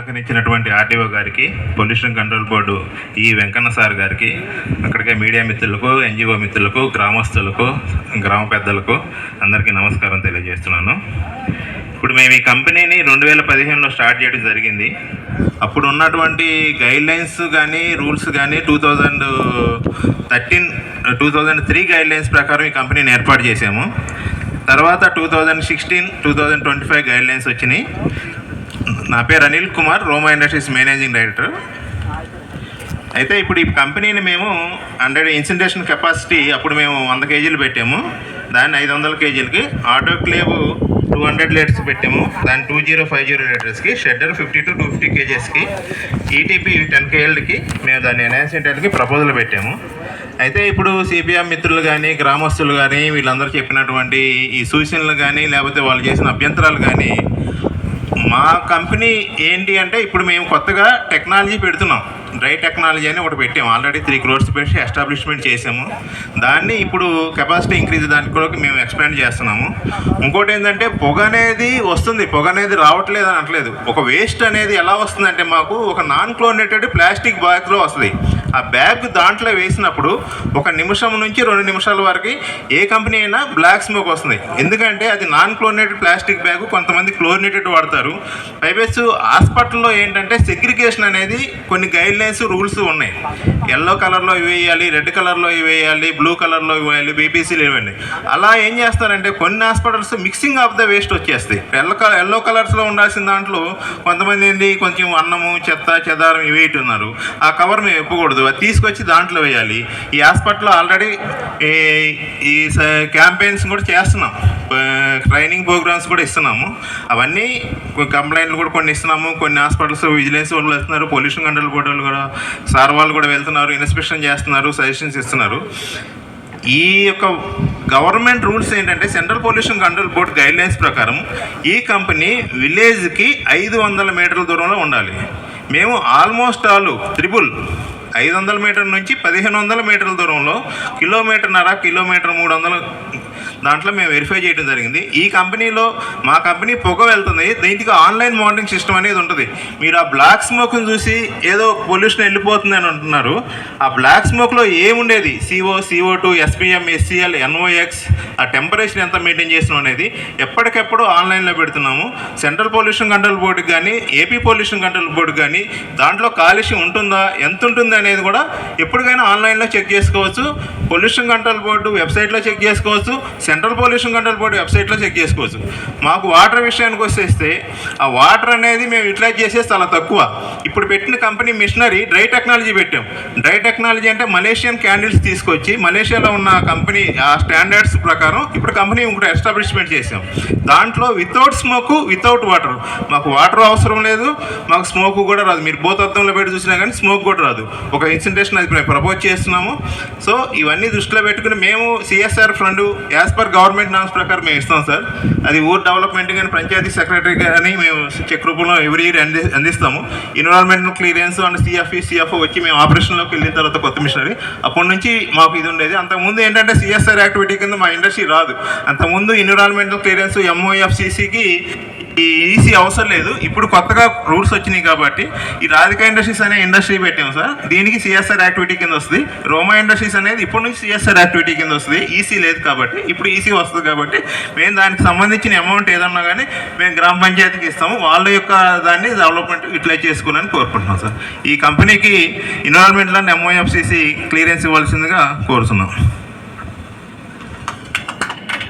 సహకరించినటువంటి ఆర్టీఓ గారికి, pollution control board ఈ వెంకన్న సార్ గారికి, అక్కడికే మీడియా మిత్రులకు, ఎన్జిఓ మిత్రులకు, గ్రామస్తులకు, గ్రామ పెద్దలకు అందరికీ నమస్కారం తెలియజేస్తున్నాను. ఇప్పుడు మేము ఈ కంపెనీని 2015లో స్టార్ట్ చేయడం జరిగింది. అప్పుడు ఉన్నటువంటి గైడ్లైన్స్ కానీ రూల్స్ కానీ 2003 గైడ్లైన్స్ ప్రకారం ఈ కంపెనీని ఏర్పాటు చేసాము. తర్వాత 2016-2025 గైడ్లైన్స్ వచ్చినాయి. నా పేరు అనిల్ కుమార్, రోమా ఇండస్ట్రీస్ మేనేజింగ్ డైరెక్టర్. అయితే ఇప్పుడు ఈ కంపెనీని మేము 100 ఇన్సినరేషన్ కెపాసిటీ అప్పుడు మేము 100 కేజీలు పెట్టాము. దాన్ని 500 కేజీలకి, ఆటోక్లేవ్ 200 లీటర్స్ పెట్టాము. దాన్ని 2050 లీటర్స్కి, షెడ్డర్ 50 to 250 కేజెస్కి, ఈటీపీ 10 కేజీలకి మేము దాన్ని ఎన్హాన్స్ చేయడానికి ప్రపోజల్ పెట్టాము. అయితే ఇప్పుడు సిపిఎం మిత్రులు కానీ, గ్రామస్తులు కానీ వీళ్ళందరూ చెప్పినటువంటి ఈ సూచనలు కానీ, లేకపోతే వాళ్ళు చేసిన అభ్యంతరాలు కానీ, మా కంపెనీ ఏంటి అంటే ఇప్పుడు మేము కొత్తగా టెక్నాలజీ పెడుతున్నాం. డ్రై టెక్నాలజీ అని ఒకటి పెట్టాము. ఆల్రెడీ 3 crores పెట్టి ఎస్టాబ్లిష్మెంట్ చేసాము. దాన్ని ఇప్పుడు కెపాసిటీ ఇంక్రీజ్ దానికి కూడా మేము ఎక్స్పాండ్ చేస్తున్నాము. ఇంకోటి ఏంటంటే పొగ అనేది వస్తుంది, పొగ అనేది రావట్లేదు అని అనట్లేదు. ఒక వేస్ట్ అనేది ఎలా వస్తుందంటే మాకు ఒక నాన్ క్లోరినేటెడ్ ప్లాస్టిక్ బ్యాగ్లో వస్తుంది. ఆ బ్యాగ్ దాంట్లో వేసినప్పుడు 1 నిమిషం నుంచి 2 నిమిషాల వరకు ఏ కంపెనీ అయినా బ్లాక్ స్మోక్ వస్తుంది. ఎందుకంటే అది నాన్ క్లోరినేటెడ్ ప్లాస్టిక్ బ్యాగ్, కొంతమంది క్లోరినేటెడ్ వాడతారు. పైపేస్ హాస్పిటల్లో ఏంటంటే సెగ్రిగేషన్ అనేది కొన్ని గైడ్లైన్స్ రూల్స్ ఉన్నాయి. ఎల్లో కలర్లో ఇవి వేయాలి, రెడ్ కలర్లో ఇవి వేయాలి, బ్లూ కలర్లో ఇవి వేయాలి, బీపీసీలు ఇవ్వండి. అలా ఏం చేస్తారంటే కొన్ని hospitals mixing of the waste వచ్చేస్తాయి. ఎల్లో కలర్స్లో ఉండాల్సిన దాంట్లో కొంతమంది ఏంటి కొంచెం అన్నము, చెత్త, చెదారం ఇవి వేయటున్నారు. ఆ కవర్ మేము ఇవ్వకూడదు, అది తీసుకొచ్చి దాంట్లో వేయాలి. ఈ హాస్పిటల్లో ఆల్రెడీ ఈ క్యాంపెయిన్స్ కూడా చేస్తున్నాం, ట్రైనింగ్ ప్రోగ్రామ్స్ కూడా ఇస్తున్నాము. అవన్నీ కంప్లైంట్లు కూడా కొన్ని ఇస్తున్నాము. కొన్ని హాస్పిటల్స్ విజిలెన్స్ వాళ్ళు వెళ్తున్నారు, పొల్యూషన్ కంట్రోల్ బోర్డు వాళ్ళు కూడా, సార్ వాళ్ళు కూడా వెళ్తున్నారు, ఇన్స్పెక్షన్ చేస్తున్నారు, సజెషన్స్ ఇస్తున్నారు. ఈ యొక్క గవర్నమెంట్ రూల్స్ ఏంటంటే central pollution control board guidelines ప్రకారం ఈ కంపెనీ విలేజ్కి 500 మీటర్ల దూరంలో ఉండాలి. మేము ఆల్మోస్ట్ ఆల్ 500 మీటర్ల నుంచి 1500 మీటర్ల దూరంలో, 1.5 కిలోమీటర్ 300 దాంట్లో మేము వెరిఫై చేయడం జరిగింది. ఈ కంపెనీలో మా కంపెనీ పొగ వెళ్తుంది, దీనికి ఆన్లైన్ మానిటరింగ్ సిస్టమ్ అనేది ఉంటుంది. మీరు ఆ బ్లాక్ స్మోక్ని చూసి ఏదో పొల్యూషన్ వెళ్ళిపోతుంది అని అంటున్నారు. ఆ బ్లాక్ స్మోక్లో ఏముండేది, CO2, SPM, SCL, NOx, ఆ టెంపరేచర్ ఎంత మెయింటైన్ చేస్తున్నాం అనేది ఎప్పటికెప్పుడు ఆన్లైన్లో పెడుతున్నాము. సెంట్రల్ పొల్యూషన్ కంట్రోల్ బోర్డుకి కానీ, ఏపీ పొల్యూషన్ కంట్రోల్ బోర్డుకి కానీ దాంట్లో కాలుష్యం ఉంటుందా, ఎంత ఉంటుంది అనేది కూడా ఎప్పటికైనా ఆన్లైన్లో చెక్ చేసుకోవచ్చు. పొల్యూషన్ కంట్రోల్ బోర్డు వెబ్సైట్లో చెక్ చేసుకోవచ్చు, సెంట్రల్ పొల్యూషన్ కంట్రోల్ బోర్డు వెబ్సైట్లో చెక్ చేసుకోవచ్చు. మాకు వాటర్ విషయానికి వచ్చేస్తే ఆ వాటర్ అనేది మేము యూటిలైజ్ చేసేది చాలా తక్కువ. ఇప్పుడు పెట్టిన కంపెనీ మిషనరీ డ్రై టెక్నాలజీ పెట్టాం. డ్రై టెక్నాలజీ అంటే మలేషియన్ క్యాండిల్స్ తీసుకొచ్చి మలేషియాలో ఉన్న కంపెనీ ఆ స్టాండర్డ్స్ ప్రకారం ఇప్పుడు కంపెనీ ఇంకోటి ఎస్టాబ్లిష్మెంట్ చేసాం. దాంట్లో వితౌట్ స్మోక్, వితౌట్ వాటర్. మాకు వాటర్ అవసరం లేదు, మాకు స్మోక్ కూడా రాదు. మీరు భూతత్వంలో పెట్టి చూసినా కానీ స్మోక్ కూడా రాదు. ఒక ఇన్సినరేషన్ అది ప్రపోజ్ చేస్తున్నాము. సో ఇవన్నీ దృష్టిలో పెట్టుకుని మేము CSR fund as per government norms ప్రకారం మేము ఇస్తాం సార్. అది ఊర్ డెవలప్మెంట్ కానీ, పంచాయతీ సెక్రటరీ కానీ మేము చెక్ రూపంలో ఎవ్రీ ఇయర్ అందిస్తాము. ఎన్విరాన్మెంటల్ క్లియరెన్స్ అండ్ CFO వచ్చి మేము ఆపరేషన్లోకి వెళ్ళిన తర్వాత కొత్త మిషనరీ అప్పటి నుంచి మాకు ఇది ఉండేది. అంతకుముందు ఏంటంటే CSR యాక్టివిటీ కింద మా ఇండస్ట్రీ రాదు. అంతకుముందు ఎన్విరాన్మెంటల్ క్లియరెన్స్ MOFCCకి ఈ ఈసీ అవసరం లేదు. ఇప్పుడు కొత్తగా రూల్స్ వచ్చినాయి కాబట్టి ఈ రాధికా ఇండస్ట్రీస్ అనే ఇండస్ట్రీ పెట్టాము సార్. దీనికి CSR యాక్టివిటీ కింద వస్తుంది. రోమా ఇండస్ట్రీస్ అనేది ఇప్పటి నుంచి CSR యాక్టివిటీ కింద వస్తుంది. ఈసీ లేదు కాబట్టి ఇప్పుడు ఈసీ వస్తుంది. కాబట్టి మేము దానికి సంబంధించిన అమౌంట్ ఏదన్నా కానీ మేము గ్రామ పంచాయతీకి ఇస్తాము. వాళ్ళ యొక్క దాన్ని డెవలప్మెంట్ యూటిలైజ్ చేసుకోవాలని కోరుకుంటున్నాం సార్. ఈ కంపెనీకి ఎన్విరాన్మెంటల్ అండ్ MOFCC క్లియరెన్స్ ఇవ్వాల్సిందిగా కోరుతున్నాం.